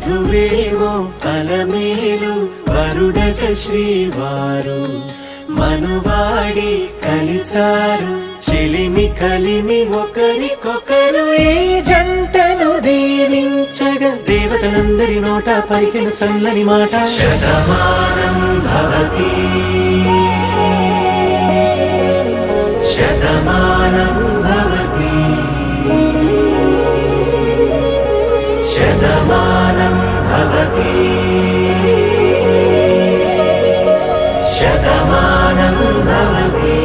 వధువేమో అలమేలు వరుడట శ్రీవారు మనువాడి కలిసారు చెలిమి కలిమి ఒకరికొకరు ఈ జంటను దీవించగా దేవతలందరి నోట పలికిన చల్లని మాట శతమానం భవతి శతమానం భవతి శతమానం భవతి శతమానం భవతి.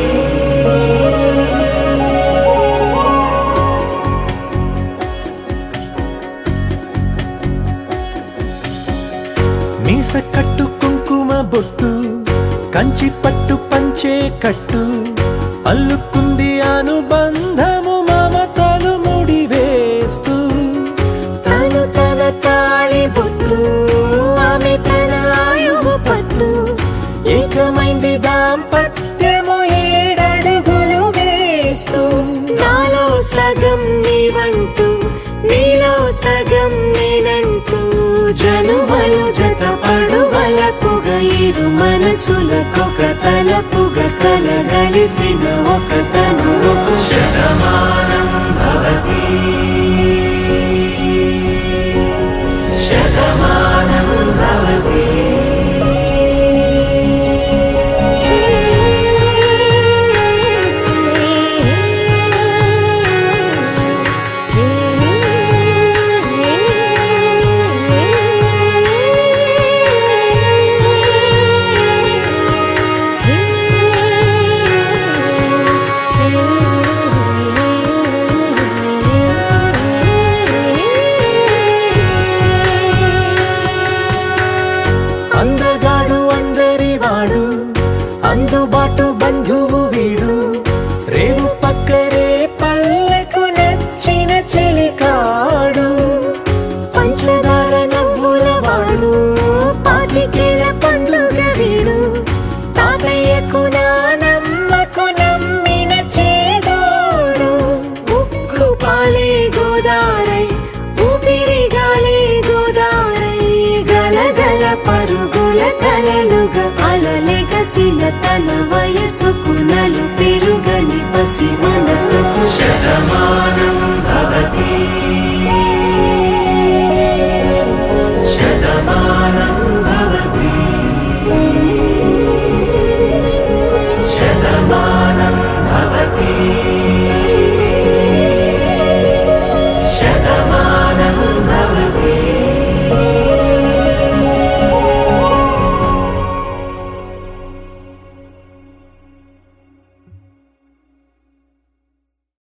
మీస కట్టు కుంకుమ బొట్టు కంచి పట్టు పంచే కట్టు అల్లుకుంది అనుబంధము మమతలు ముడివేస్తూ తను తన తాళి బొట్టు ఆమె తన ఆయువు పట్టు ఏకమైంది దాంపత్యము 7 అడుగులు వేస్తూ నాలో సగం నీవంటూ నీలో సగం నేనంటూ జనుమలు జత పడువలపుగ ఇరు మనసులకొక తలపుగ కలగలిసిన ఒక తను శతమానం భవతి శతమానం భవతి. అందగాడు అందరివాడు అందుబాటు బంధువు వీడు రేవు పక్కరే పల్లెకు నచ్చిన చెలికాడు పంచదార నవ్వుల వాడు పాతికేల పండుగ వీడు తాతయ్యకు నానమ్మకు నమ్మిన చేదోడు ఉక్కు పాలే గోదారై ఊపిరి గాలే గోదారై గలగల పరుగుల కలలుగా అలలెగసిన తన వయసుకు నలుపెరు